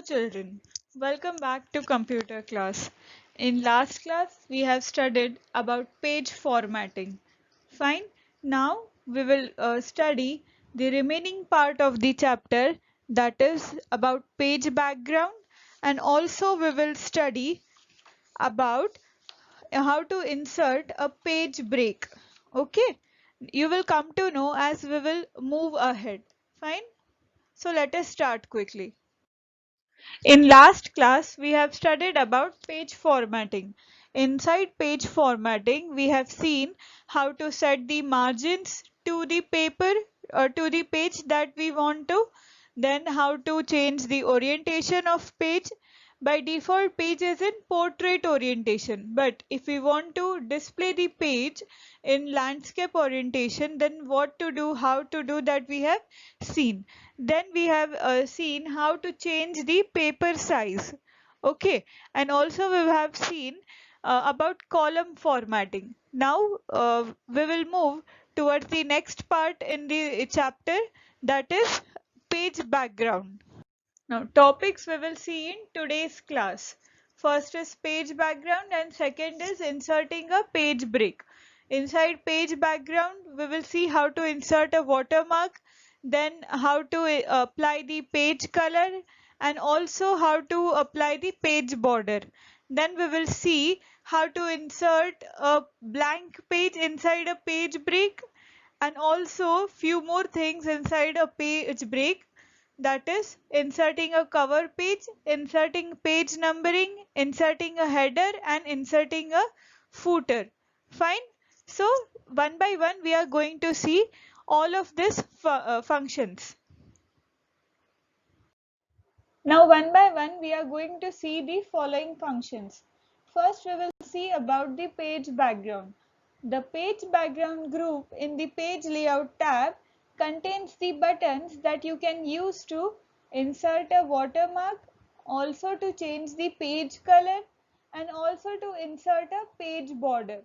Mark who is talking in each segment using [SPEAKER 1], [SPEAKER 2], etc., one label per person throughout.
[SPEAKER 1] children, welcome back to computer class. In last class, we have studied about page formatting. Fine. Now we will study the remaining part of the chapter, that is about page background, and also we will study about how to insert a page break. Okay. You will come to know as we will move ahead. Fine. So let us start quickly. In last class, we have studied about page formatting. Inside page formatting, we have seen how to set the margins to the paper or to the page that we want to, then how to change the orientation of page. By default, page is in portrait orientation, but if we want to display the page in landscape orientation, then what to do, how to do, that we have seen. Then we have seen how to change the paper size. Okay, and also we have seen about column formatting. Now we will move towards the next part in the chapter, that is page background. Now, topics we will see in today's class. First is page background and second is inserting a page break. Inside page background, we will see how to insert a watermark, then how to apply the page color, and also how to apply the page border. Then we will see how to insert a blank page inside a page break, and also few more things inside a page break, that is inserting a cover page, inserting page numbering, inserting a header, and inserting a footer. Fine. So one by one we are going to see all of these functions. Now one by one we are going to see the following functions. First we will see about the page background. The page background group in the page layout tab contains the buttons that you can use to insert a watermark, also to change the page color, and also to insert a page border.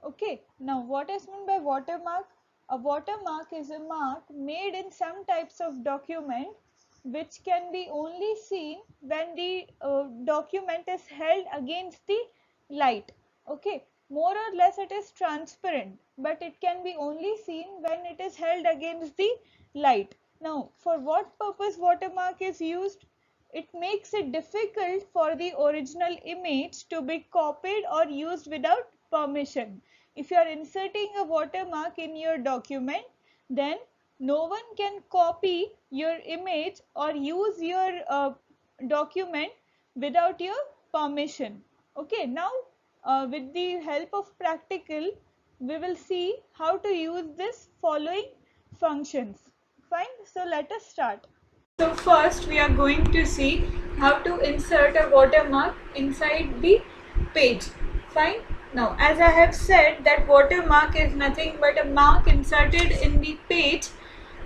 [SPEAKER 1] Okay, now what is meant by watermark? A watermark is a mark made in some types of document which can be only seen when the document is held against the light. Okay, more or less it is transparent, but it can be only seen when it is held against the light. Now, for what purpose watermark is used? It makes it difficult for the original image to be copied or used without permission. If you are inserting a watermark in your document, then no one can copy your image or use your document without your permission. Okay, now with the help of practical, we will see how to use this following functions. Fine, so let us start. So first we are going to see how to insert a watermark inside the page. Fine. Now as I have said that watermark is nothing but a mark inserted in the page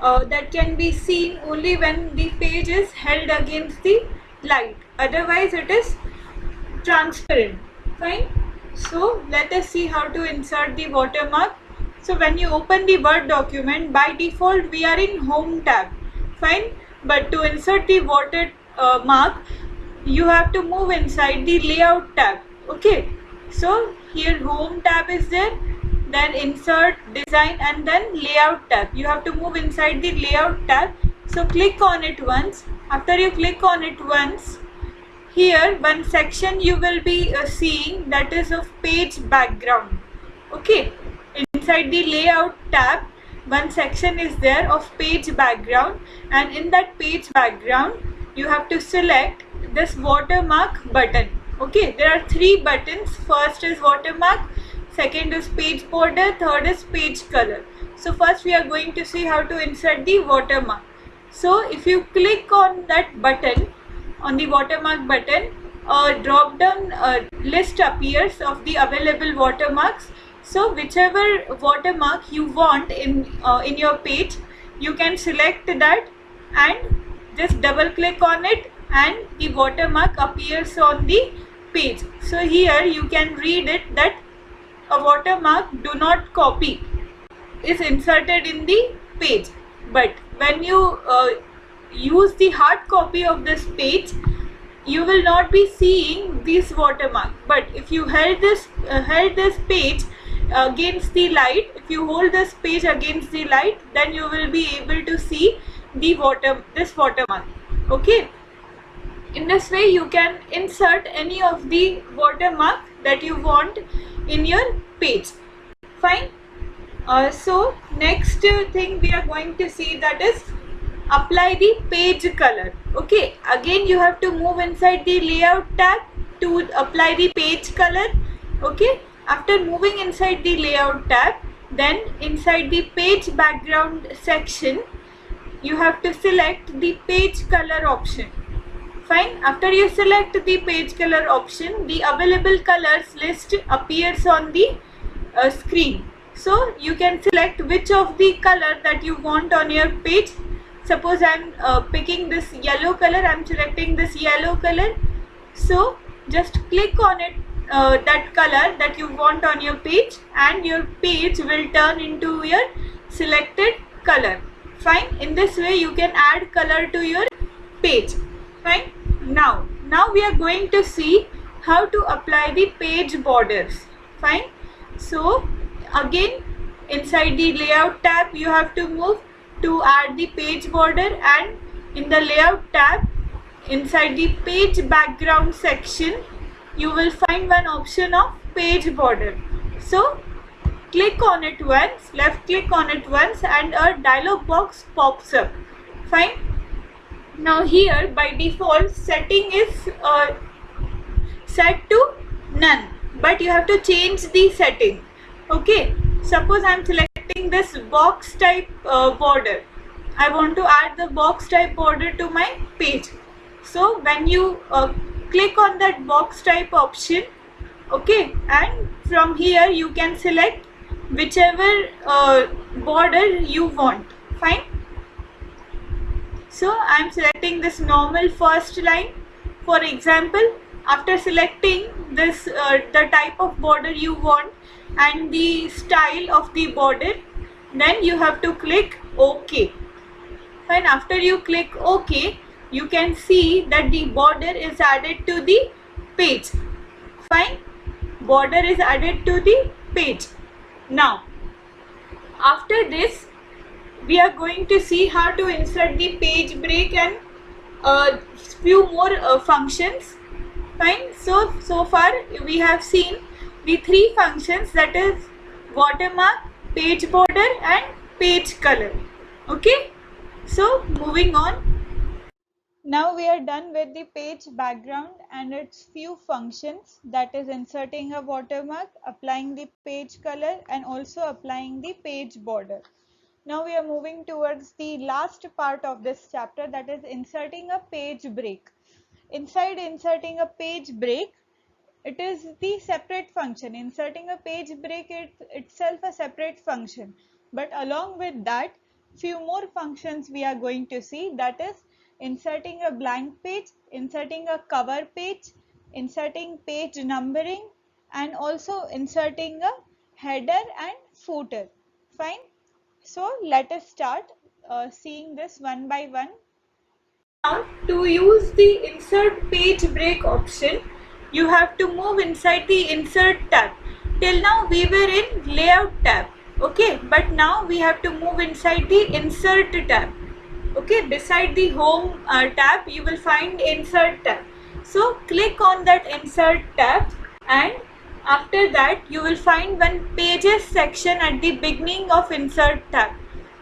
[SPEAKER 1] that can be seen only when the page is held against the light. Otherwise it is transparent. Fine. So let us see how to insert the watermark. So when you open the Word document, by default we are in Home tab. Fine. But to insert the watermark, you have to move inside the Layout tab. Okay. So here Home tab is there, then Insert, Design, and then Layout tab. You have to move inside the Layout tab. So click on it once. After you click on it once, here one section you will be seeing, that is of page background. Okay. Inside the Layout tab, one section is there of page background, and in that page background you have to select this watermark button. Okay, there are three buttons. First is watermark, second is page border, third is page color. So first we are going to see how to insert the watermark. So if you click on that button, on the watermark button, a drop down list appears of the available watermarks. So whichever watermark you want in your page, you can select that and just double click on it, and the watermark appears on the page. So here you can read it that a watermark "do not copy" is inserted in the page. But when you use the hard copy of this page, you will not be seeing this watermark. But if you held this page against the light, if you hold this page against the light, then you will be able to see the this watermark. Okay, in this way you can insert any of the watermark that you want in your page. Fine. So next thing we are going to see, that is apply the page color. Okay, again you have to move inside the layout tab to apply the page color. Okay, after moving inside the layout tab, then inside the page background section you have to select the page color option. Fine. After you select the page color option, the available colors list appears on the screen. So you can select which of the color that you want on your page. Suppose I am picking this yellow color, I am selecting this yellow color. So just click on it, that color that you want on your page, and your page will turn into your selected color. Fine. In this way you can add color to your page. Fine. Now we are going to see how to apply the page borders. Fine. So again inside the layout tab you have to move to add the page border, and in the layout tab inside the page background section you will find one option of page border. So click on it once, left click on it once, and a dialog box pops up. Fine. Now here by default setting is set to none, but you have to change the setting. Okay, suppose I am selecting this box type border. I want to add the box type border to my page. So when you click on that box type option, okay, and from here you can select whichever border you want. Fine. So I am selecting this normal first line. For example, after selecting this the type of border you want and the style of the border, then you have to click OK. Fine. After you click OK, you can see that the border is added to the page. Fine. Border is added to the page. Now after this we are going to see how to insert the page break and few more functions. Fine. So far we have seen the three functions, that is watermark, page border and page color. Okay, so moving on. Now we are done with the page background and its few functions, that is inserting a watermark, applying the page color and also applying the page border. Now we are moving towards the last part of this chapter, that is inserting a page break. Inside inserting a page break, it is the separate function. Inserting a page break is itself a separate function, but along with that few more functions we are going to see, that is inserting a blank page, inserting a cover page, inserting page numbering, and also inserting a header and footer. Fine. So let us start seeing this one by one. Now to use the insert page break option, you have to move inside the insert tab. Till now we were in layout tab. Okay, but now we have to move inside the insert tab. Okay, beside the home tab you will find insert tab. So click on that insert tab, and after that you will find one pages section at the beginning of insert tab.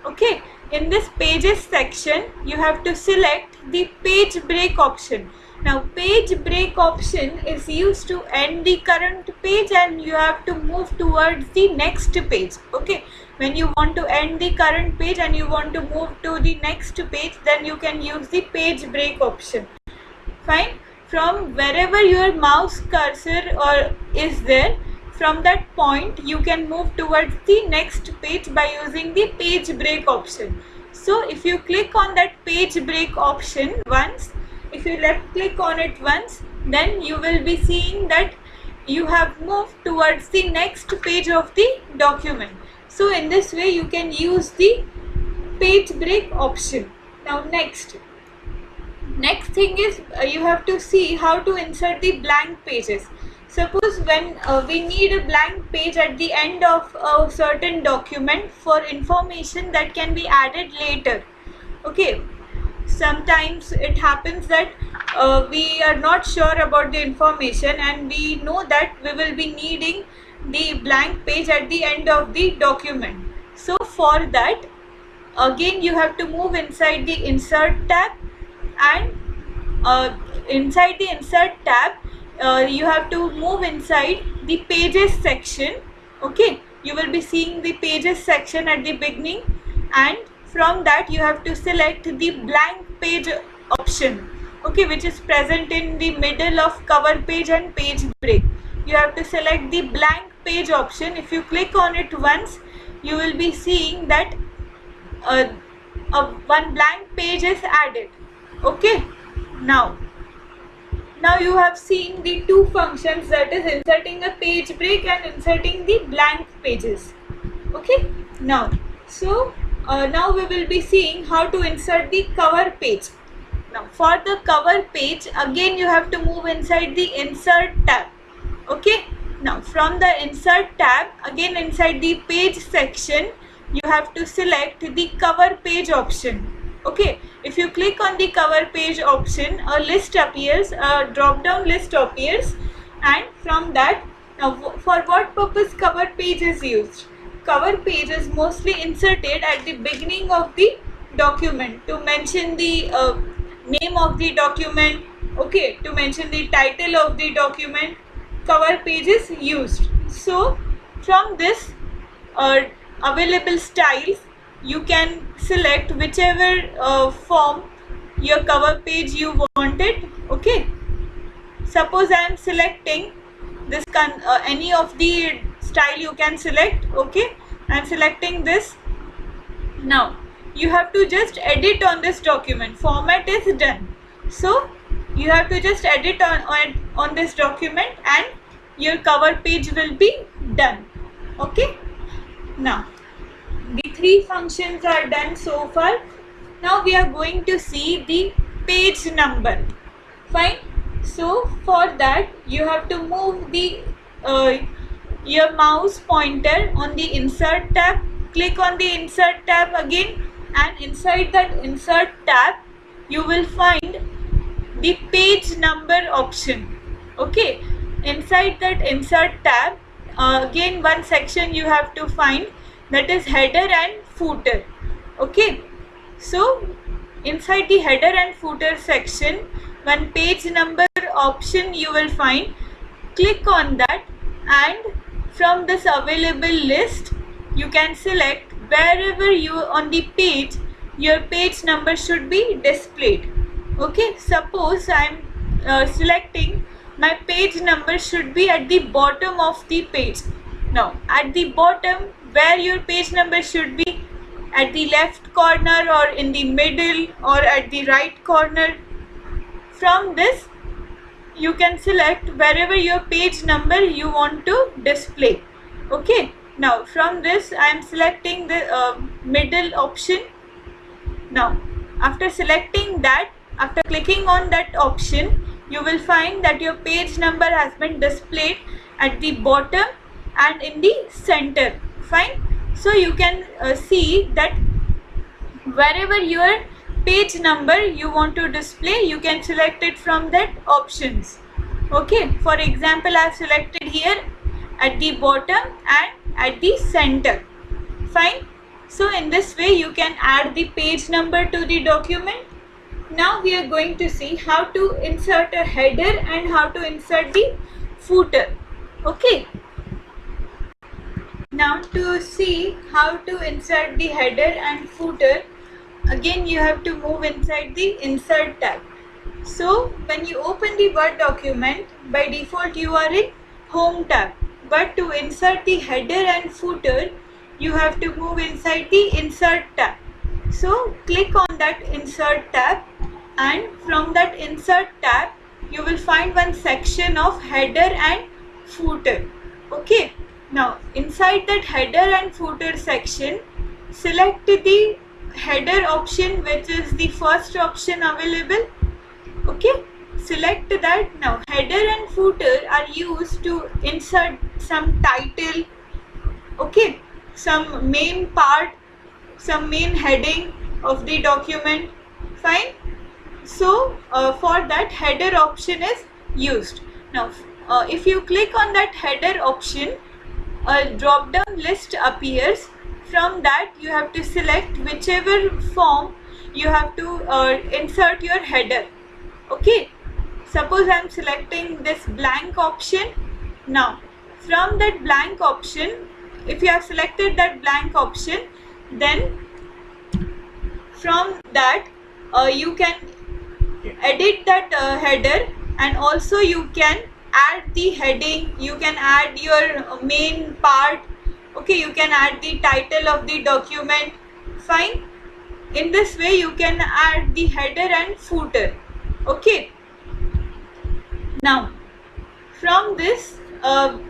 [SPEAKER 1] Okay, in this pages section you have to select the page break option. Now page break option is used to end the current page and you have to move towards the next page. Okay, when you want to end the current page and you want to move to the next page, then you can use the page break option. Fine. From wherever your mouse cursor is there, from that point you can move towards the next page by using the page break option. So if you click on that page break option once, if you left click on it once, then you will be seeing that you have moved towards the next page of the document. So in this way you can use the page break option. Now next, Next thing is you have to see how to insert the blank pages. Suppose when we need a blank page at the end of a certain document for information that can be added later. Okay, sometimes it happens that we are not sure about the information and we know that we will be needing the blank page at the end of the document. So for that, again you have to move inside the insert tab, and inside the insert tab you have to move inside the pages section. Okay, you will be seeing the pages section at the beginning, and from that you have to select the blank page option, okay, which is present in the middle of cover page and page break. You have to select the blank page option. If you click on it once, you will be seeing that one blank page is added. Okay, now you have seen the two functions, that is inserting a page break and inserting the blank pages. Okay, now now we will be seeing how to insert the cover page. Now for the cover page, again you have to move inside the insert tab. Okay, now from the insert tab, again inside the page section, you have to select the cover page option. Okay, if you click on the cover page option, a list appears, a drop down list appears, and from that, now for what purpose cover page is used? Cover page is mostly inserted at the beginning of the document to mention the name of the document, okay, to mention the title of the document. Cover page is used. So from this available styles, you can select whichever form your cover page you wanted. Okay, suppose I am selecting this any of the style you can select. Okay, I am selecting this. Now you have to just edit on this document. Format is done, so you have to just edit on this document and your cover page will be done. Okay, now the three functions are done so far. Now we are going to see the page number. Fine. So for that you have to move the your mouse pointer on the insert tab. Click on the insert tab again, and inside that insert tab you will find the page number option. Okay, inside that insert tab again one section you have to find, that is header and footer. Okay, so inside the header and footer section, one page number option you will find. Click on that, and from this available list you can select wherever you on the page your page number should be displayed. Okay, suppose I am selecting my page number should be at the bottom of the page. Now at the bottom, where your page number should be, at the left corner or in the middle or at the right corner. From this you can select wherever your page number you want to display. Okay, now from this I am selecting the middle option. Now after selecting that, after clicking on that option, you will find that your page number has been displayed at the bottom and in the center. Fine. So you can see that wherever your page number you want to display, you can select it from that options. Okay, for example, I have selected here at the bottom and at the center. Fine. So in this way you can add the page number to the document. Now we are going to see how to insert a header and how to insert the footer. Okay. Now to see how to insert the header and footer, again you have to move inside the insert tab. So when you open the Word document, by default you are in home tab, but to insert the header and footer you have to move inside the insert tab. So click on that insert tab, and from that insert tab you will find one section of header and footer. Okay, now inside that header and footer section, select the header option, which is the first option available. Okay, select that. Now header and footer are used to insert some title, okay, some main part, some main heading of the document. Fine. So for that, header option is used. Now if you click on that header option, a drop down list appears. From that you have to select whichever form you have to insert your header. Okay, suppose I am selecting this blank option. Now from that blank option, if you have selected that blank option, then from that you can edit that header, and also you can add the heading, you can add your main part, okay, you can add the title of the document. Fine. In this way you can add the header and footer. Okay, now from this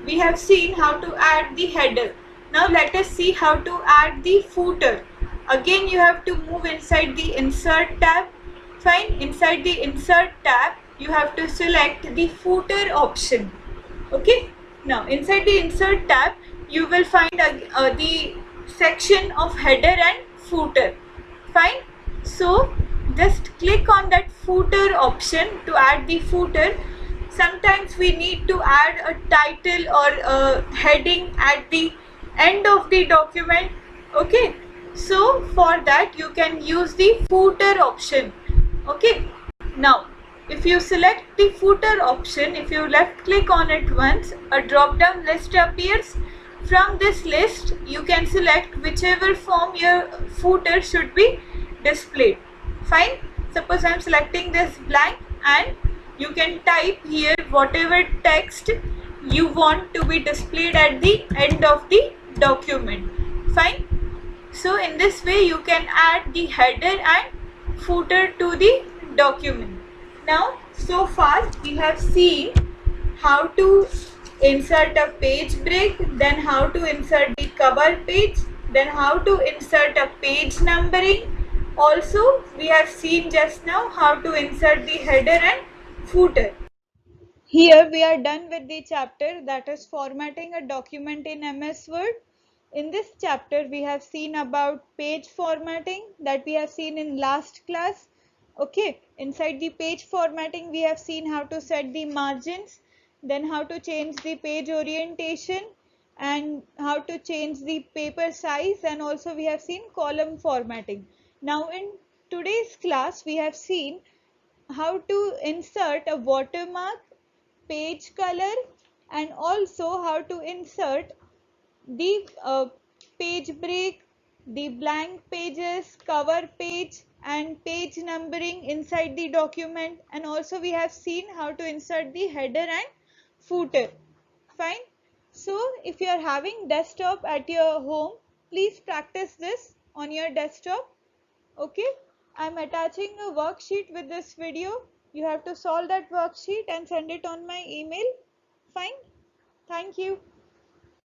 [SPEAKER 1] we have seen how to add the header. Now let us see how to add the footer. Again you have to move inside the insert tab. Fine, inside the insert tab you have to select the footer option. Okay, now inside the insert tab you will find the section of header and footer. Fine, so just click on that footer option to add the footer. Sometimes we need to add a title or a heading at the end of the document. Okay, so for that you can use the footer option. Okay, now if you select the footer option, if you left click on it once, a drop down list appears. From this list you can select whichever form your footer should be displayed. Fine, suppose I am selecting this blank, and you can type here whatever text you want to be displayed at the end of the document. Fine, so in this way you can add the header and footer to the document. Now so far we have seen how to insert a page break, then how to insert the cover page, then how to insert a page numbering. Also we have seen just now how to insert the header and footer. Here we are done with the chapter, that is formatting a document in MS Word. In this chapter we have seen about page formatting that we have seen in last class. Okay, inside the page formatting we have seen how to set the margins, then how to change the page orientation, and how to change the paper size, and also we have seen column formatting. Now in today's class we have seen how to insert a watermark, page color, and also how to insert the page break, the blank pages, cover page, and page numbering inside the document, and also we have seen how to insert the header and footer. Fine. So if you are having desktop at your home, please practice this on your desktop. Okay, I am attaching a worksheet with this video. You have to solve that worksheet and send it on my email. Fine. Thank you.